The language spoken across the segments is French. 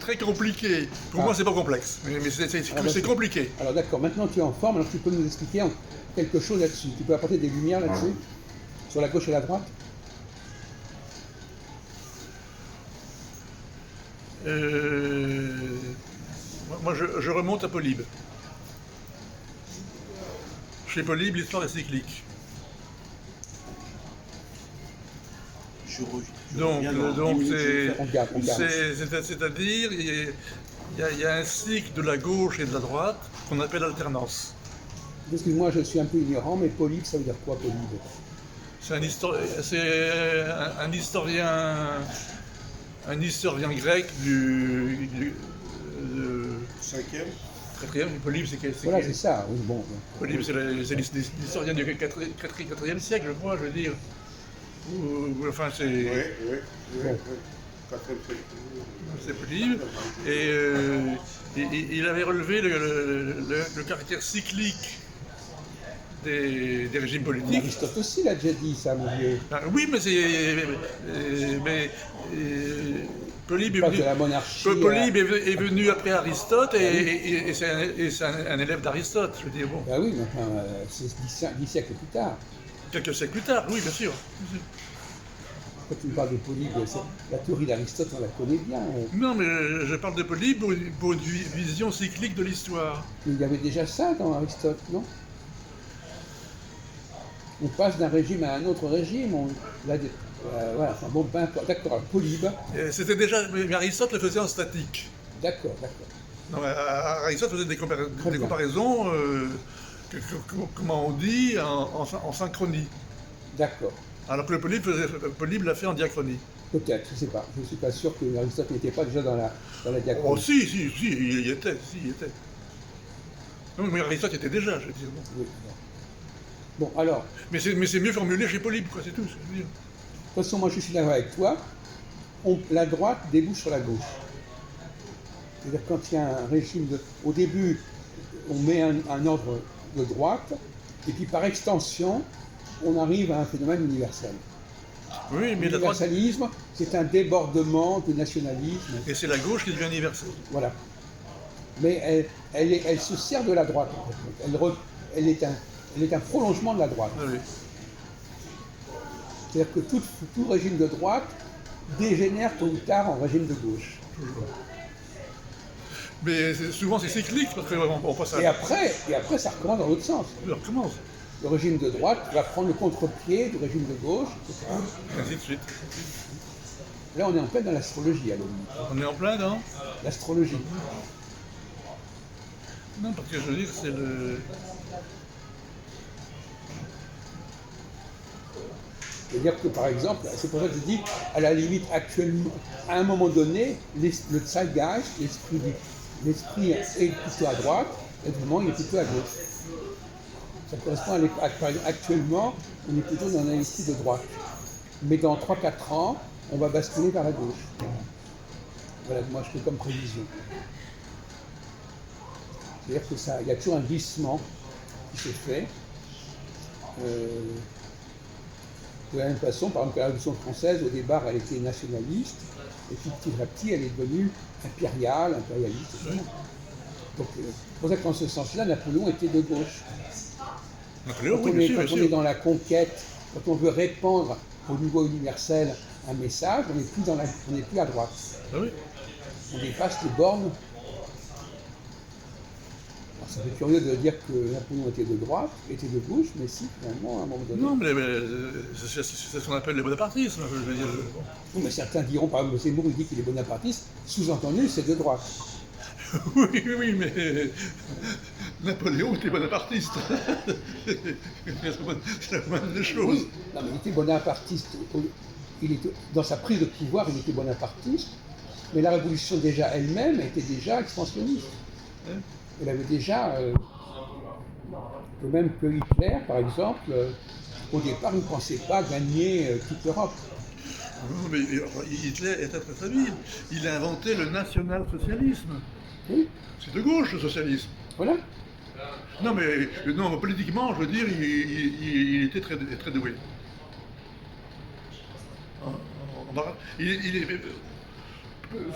très compliqué. Pour moi, c'est pas complexe, mais c'est compliqué. Alors d'accord, maintenant tu es en forme, alors tu peux nous expliquer quelque chose là-dessus. Tu peux apporter des lumières là-dessus, sur la gauche et la droite. Moi, je remonte à Polybe. Chez Polybe, l'histoire est cyclique. Donc c'est-à-dire, il y a un cycle de la gauche et de la droite qu'on appelle alternance. Excuse-moi, je suis un peu ignorant, mais Polybe, ça veut dire quoi, Polybe? C'est un historien grec du 5e. quatrième. Polybe, voilà, c'est ça. Oui, bon. Polybe, c'est l'historien du 4e siècle, je crois, je veux dire. Enfin, c'est. Oui. C'est Polybe. Et il avait relevé le caractère cyclique des régimes politiques. Aristote aussi l'a déjà dit, ça, mon vieux. Oui, mais Polybe est venu après Aristote et c'est un élève d'Aristote. Je veux dire, bon. Ah oui, mais enfin, c'est 10 siècles plus tard. Quelques siècles plus tard, oui, bien sûr. Quand tu me parles de Polybe, la théorie d'Aristote, on la connaît bien. Non, mais je parle de Polybe pour une vision cyclique de l'histoire. Mais il y avait déjà ça dans Aristote, non? On passe d'un régime à un autre régime. Voilà, enfin, bon, ben, d'accord, Polybe. C'était déjà, mais Aristote le faisait en statique. D'accord. Non, Aristote faisait des comparaisons, comment on dit, en synchronie. D'accord. Alors que le Polybe l'a fait en diachronie. Peut-être, je ne sais pas. Je ne suis pas sûr que Aristote n'était pas déjà dans la diachronie. Oh si, il y était. Non, mais Aristote était déjà, je veux dire. Oui. Bon, alors. Mais c'est mieux formulé chez Polybe, quoi, c'est tout. Je veux dire. De toute façon, moi je suis d'accord avec toi. La droite débouche sur la gauche. C'est-à-dire quand il y a un régime au début, on met un ordre de droite, et puis par extension, on arrive à un phénomène universel. Oui, mais l'universalisme, c'est un débordement du nationalisme. Et c'est la gauche qui devient universelle. Voilà. Mais elle se sert de la droite, en fait. Elle est un prolongement de la droite. Oui. C'est-à-dire que tout régime de droite dégénère tôt ou tard en régime de gauche. Toujours. Mais souvent c'est cyclique, parce qu'on passe à... Et après, ça recommence dans l'autre sens. Ça recommence. Le régime de droite va prendre le contre-pied du régime de gauche, etc. Et ainsi de suite. Là, on est en plein dans l'astrologie, à la limite. On est en plein dans l'astrologie. Non, parce que je veux dire, c'est le... C'est-à-dire que, par exemple, c'est pour ça que je dis, à la limite, actuellement, à un moment donné, le zeitgeist, l'esprit est plutôt à droite, et le moment, il est plutôt à gauche. Ça correspond à actuellement, on est plutôt dans un esprit de droite. Mais dans 3-4 ans, on va basculer vers la gauche. Voilà, moi je fais comme prévision. C'est-à-dire que il y a toujours un glissement qui se fait. De la même façon, par exemple, la Révolution française, au départ, elle était nationaliste, et puis petit à petit, elle est devenue impérialiste, etc. Donc, c'est pour ça qu'en ce sens-là, Napoléon était de gauche. Napoléon, quand on est dans la conquête, quand on veut répandre au niveau universel un message, on n'est plus à droite. Ah oui. On dépasse les bornes. Alors, ça fait curieux de dire que Napoléon était de droite, était de gauche, mais si, finalement, à un moment donné. Non, mais c'est ce qu'on appelle le bonapartisme, je veux dire. Oui, mais certains diront, par exemple, Zemmour, il dit qu'il est bonapartiste, sous-entendu, c'est de droite. Oui, mais Napoléon était bonapartiste. C'est la moindre des choses. Oui, non, mais il était bonapartiste. Dans sa prise de pouvoir, il était bonapartiste, mais la révolution déjà elle-même était déjà expansionniste. Elle avait déjà, de même que Hitler, par exemple, au départ, il ne pensait pas gagner toute l'Europe. Non, mais Hitler était très habile. Il a inventé le national-socialisme. Oui. C'est de gauche, le socialisme. Voilà. Non, mais politiquement, je veux dire, il était très doué.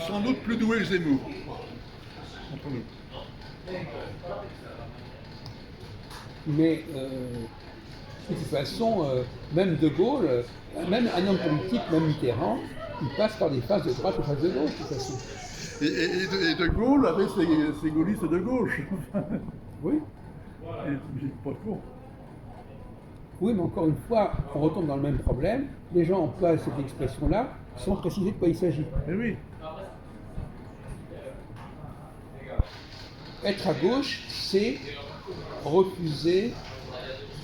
sans doute plus doué que Zemmour, entre nous. Mais de toute façon, même De Gaulle, même un homme politique, même Mitterrand, il passe par des phases de droite ou phases de gauche, de toute façon. Et De Gaulle avait ses gaullistes de gauche. Oui. Pas con. Oui, mais encore une fois, on retombe dans le même problème. Les gens emploient cette expression-là sans préciser de quoi il s'agit. Mais oui. Être à gauche, c'est refuser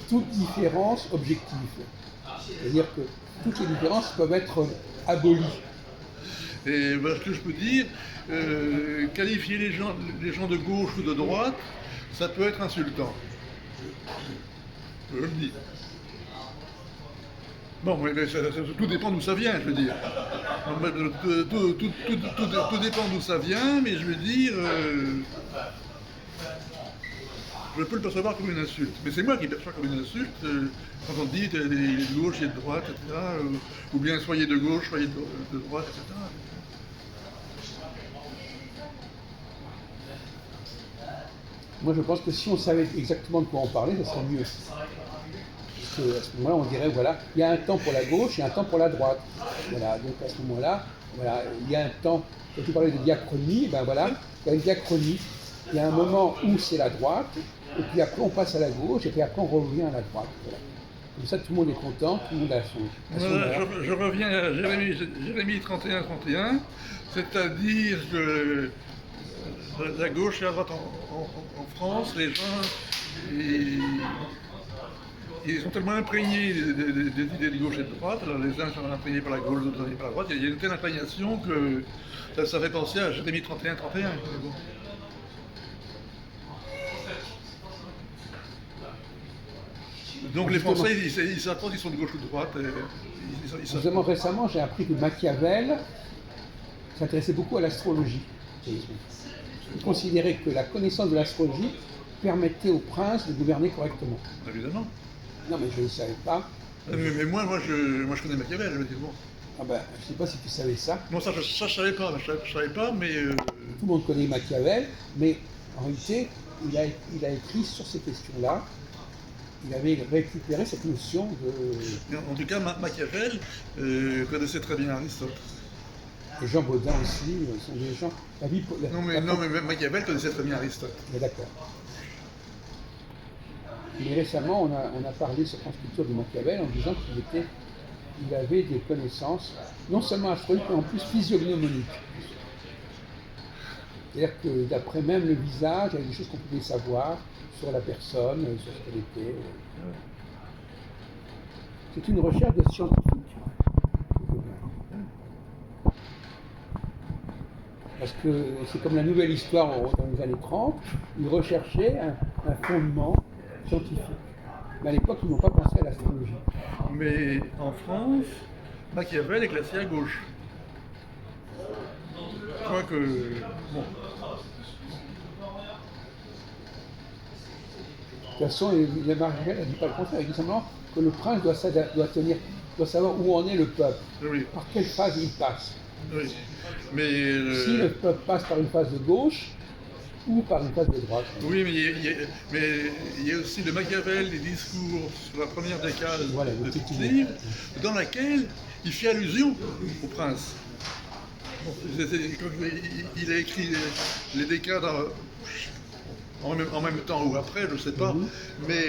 toute différence objective. C'est-à-dire que toutes les différences peuvent être abolies. Et ce que je peux dire, qualifier les gens de gauche ou de droite, ça peut être insultant. Je le dis. Bon, mais tout dépend d'où ça vient, je veux dire. Tout dépend d'où ça vient, mais je veux dire, je peux le percevoir comme une insulte. Mais c'est moi qui perçois comme une insulte quand on dit les de gauche et de droite, etc. Ou bien soyez de gauche, soyez de droite, etc. Moi, je pense que si on savait exactement de quoi on parlait, ça serait mieux. Parce qu'à ce moment-là, on dirait, voilà, il y a un temps pour la gauche et un temps pour la droite. Voilà, donc à ce moment-là, voilà, il y a un temps, quand tu parlais de diachronie, ben voilà, il y a une diachronie. Il y a un moment où c'est la droite, et puis après on passe à la gauche, et puis après on revient à la droite. Voilà. Comme ça, tout le monde est content, tout le monde a son je reviens à Jérémie 31-31, c'est-à-dire que la gauche et la droite en France, les gens, ils sont tellement imprégnés des idées de gauche et de droite, alors les uns sont imprégnés par la gauche, les autres imprégnés par la droite, il y a une telle imprégnation que ça fait penser à Jérémie 31-31. Donc les Français, ils savent pas s'ils sont de gauche ou de droite. Justement, récemment, j'ai appris que Machiavel s'intéressait beaucoup à l'astrologie. Il considérait que la connaissance de l'astrologie permettait aux princes de gouverner correctement. Évidemment. Non, mais je ne le savais pas. Mais moi, je connais Machiavel, je veux dire, bon. Ah ben, je ne sais pas si tu savais ça. Non, ça je savais pas, mais... Tout le monde connaît Machiavel, mais en réalité, il a écrit sur ces questions-là. Il avait récupéré cette notion de... En tout cas, Machiavel connaissait très bien Aristote. Et Jean Baudin aussi, sont des gens... Non, mais Machiavel connaissait très bien Aristote. Mais d'accord. Mais récemment, on a parlé sur France Culture de Machiavel en disant qu'il avait des connaissances, non seulement astrologiques, mais en plus physiognomoniques. C'est-à-dire que d'après même le visage, il y avait des choses qu'on pouvait savoir sur la personne, sur ce qu'elle était. C'est une recherche de scientifique. Parce que c'est comme la nouvelle histoire dans les années 30, ils recherchaient un fondement scientifique. Mais à l'époque, ils n'ont pas pensé à l'astrologie. Mais en France, Machiavel est classé à gauche. Je crois que... Bon. De toute façon, Machiavel n'a dit pas le contraire, il dit simplement que le prince doit savoir où en est le peuple, Oui. par quelle phase il passe. Oui. Mais si le peuple passe par une phase de gauche ou par une phase de droite. Oui, mais il y a aussi le Machiavel, les discours sur la première décade de ce livre, dans laquelle il fait allusion au prince. Il a écrit les décades en même temps ou après, je ne sais pas, mais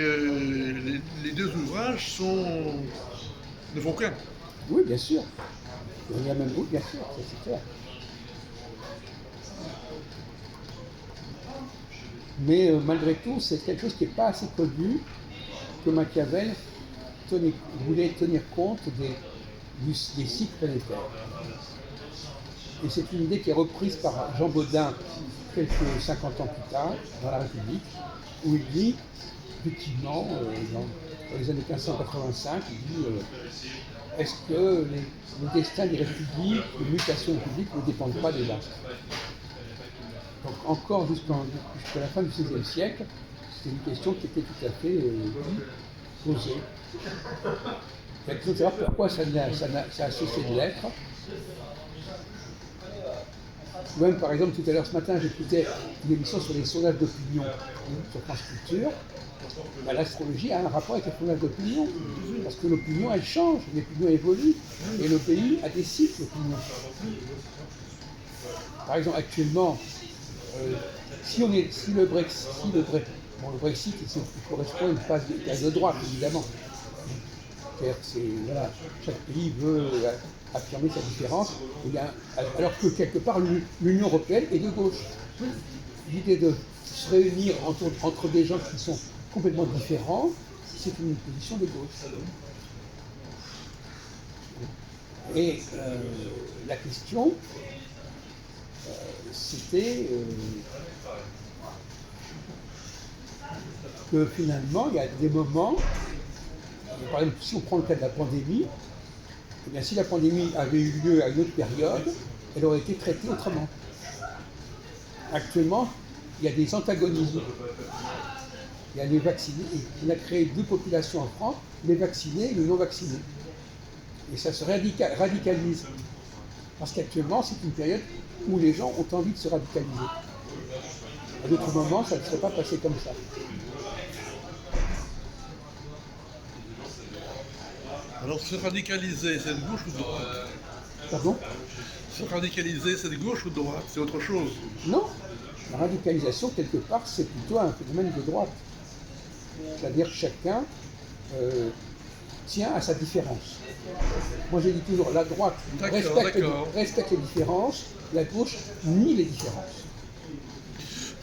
les deux ouvrages ne font qu'un. Oui, bien sûr. Il y a même vous, bien sûr, ça c'est clair. Mais malgré tout, c'est quelque chose qui n'est pas assez connu, que Machiavel voulait tenir compte des cycles planétaires. Et c'est une idée qui est reprise par Jean Baudin quelques 50 ans plus tard, dans La République, où il dit, effectivement, dans les années 1585, il dit est-ce que le destin des républiques, les mutations des républiques ne dépendent pas des astres? Donc encore jusqu'à la fin du XVIe siècle, c'était une question qui était tout à fait posée. Il faut savoir pourquoi ça a cessé de l'être. Ou même, par exemple, tout à l'heure, ce matin, j'écoutais une émission sur les sondages d'opinion sur France Culture. Ben, l'astrologie a un rapport avec les sondages d'opinion. Parce que l'opinion, elle change, l'opinion évolue. Et le pays a des cycles d'opinion. Par exemple, actuellement, si le Brexit, il correspond à une phase de droite, évidemment. C'est-à-dire que voilà, chaque pays veut affirmer sa différence, alors que quelque part l'Union européenne est de gauche. L'idée de se réunir entre des gens qui sont complètement différents, c'est une position de gauche. Et la question, c'était que finalement, il y a des moments, par exemple, si on prend le cas de la pandémie, eh bien, si la pandémie avait eu lieu à une autre période, elle aurait été traitée autrement. Actuellement, il y a des antagonismes. Il y a les vaccinés, et on a créé deux populations en France, les vaccinés et les non-vaccinés. Et ça se radicalise. Parce qu'actuellement, c'est une période où les gens ont envie de se radicaliser. À d'autres moments, ça ne serait pas passé comme ça. Alors se radicaliser, c'est de gauche ou de droite? Pardon? Se radicaliser, c'est de gauche ou de droite? C'est autre chose? Non. La radicalisation, quelque part, c'est plutôt un phénomène de droite. C'est-à-dire que chacun tient à sa différence. Moi, je dis toujours, la droite respecte les différences, la gauche nie les différences.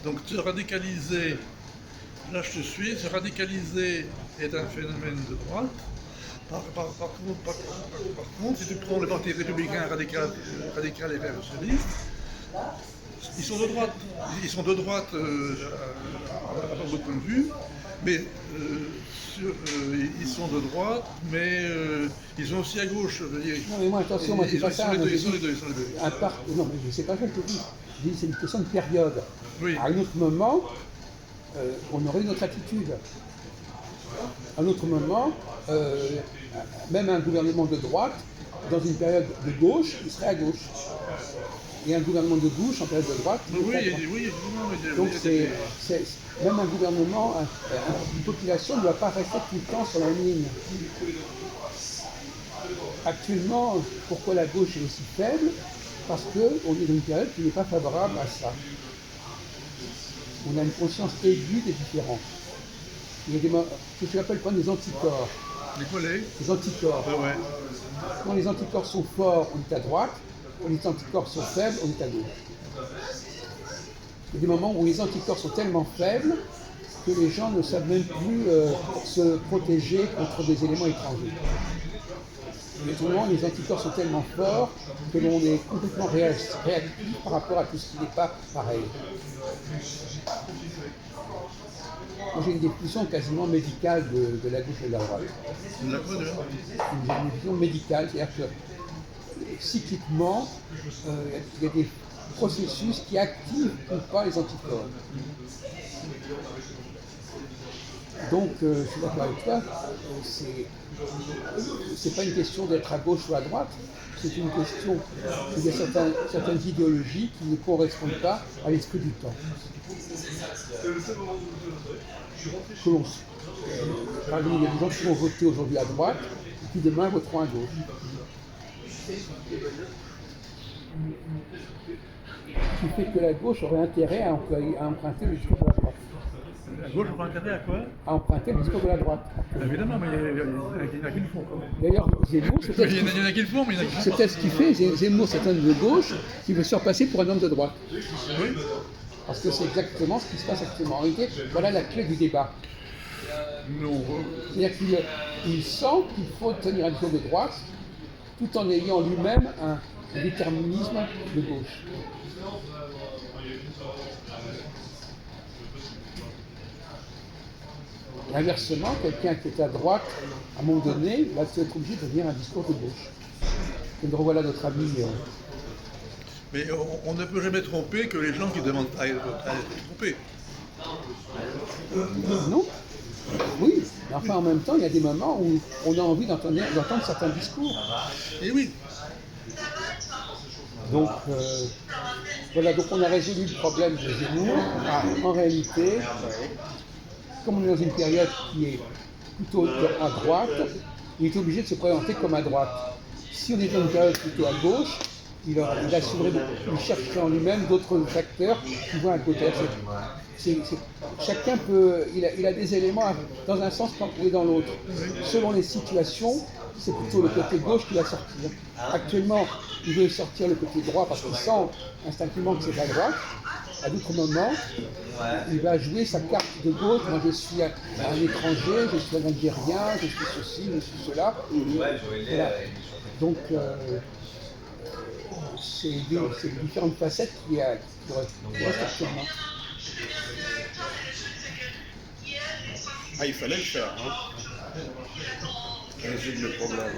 Donc se radicaliser, là je te suis, se radicaliser est un phénomène de droite. Par contre, si tu prends le parti républicain radical et révolutionnaire, ils sont de droite. Ils sont de droite à votre point de vue, mais ils sont de droite, mais ils sont aussi à gauche. Non, mais moi, attention, moi, c'est pas ça. Ils sont les deux. Non, mais c'est pas ça que je dis. Je dis c'est une question de période. Oui. À un autre moment, on aurait une autre attitude. À un autre moment, même un gouvernement de droite, dans une période de gauche, il serait à gauche. Et un gouvernement de gauche en période de droite, il serait à droite. Donc même un gouvernement, une population ne doit pas rester tout le temps sur la même ligne. Actuellement, pourquoi la gauche est aussi faible? Parce qu'on est dans une période qui n'est pas favorable à ça. On a une conscience aiguë des différences. Il y a ce que j'appelle des anticorps. Les anticorps. Ouais. Quand les anticorps sont forts, on est à droite. Quand les anticorps sont faibles, on est à gauche. Il y a des moments où les anticorps sont tellement faibles que les gens ne savent même plus se protéger contre des éléments étrangers. Et à ce moment, les anticorps sont tellement forts que l'on est complètement réactif par rapport à tout ce qui n'est pas pareil. Moi, j'ai une définition quasiment médicale de la gauche et de la droite. Une vision médicale, c'est-à-dire que cycliquement, il y a des processus qui activent ou pas les anticorps. Donc, je suis d'accord avec toi, c'est pas une question d'être à gauche ou à droite, c'est une question, il y a certaines idéologies qui ne correspondent pas à l'esprit du temps. Par exemple, il y a des gens qui vont voter aujourd'hui à droite et qui demain voteront à gauche. Ce qui fait que la gauche aurait intérêt à emprunter le discours de la droite. La gauche aurait intérêt à quoi? À emprunter le discours de la droite. Évidemment, mais il y en a qui le font. D'ailleurs, Zemmour, c'est peut-être ce qu'il fait. Zemmour, c'est un homme de gauche qui veut se repasser pour un homme de droite. Oui. Parce que c'est exactement ce qui se passe actuellement. En réalité, voilà la clé du débat. Non. C'est-à-dire qu'il sent qu'il faut tenir un discours de droite tout en ayant lui-même un déterminisme de gauche. Inversement, quelqu'un qui est à droite, à un moment donné, va être obligé de tenir un discours de gauche. Et donc revoilà notre ami. Mais on ne peut jamais tromper que les gens qui demandent à être trompés. Non. Oui, mais enfin en même temps, il y a des moments où on a envie d'entendre certains discours. Et oui. Donc, Voilà, donc on a résolu le problème de Zemmour. En réalité, comme on est dans une période qui est plutôt à droite, il est obligé de se présenter comme à droite. Si on est dans une période plutôt à gauche, il chercherait en lui-même d'autres facteurs qui vont à côté. Chacun peut, il a des éléments dans un sens et dans l'autre. Selon les situations, c'est plutôt le côté gauche qui va sortir. Actuellement, il veut sortir le côté droit parce qu'il sent instinctivement que c'est à droite. À d'autres moments, il va jouer sa carte de gauche. Moi, je suis un étranger, je suis un Algérien, je suis ceci, je suis cela. Voilà. Donc, c'est différentes facettes qui restent actuellement. Ah, il fallait le faire, hein. Résoudre le problème.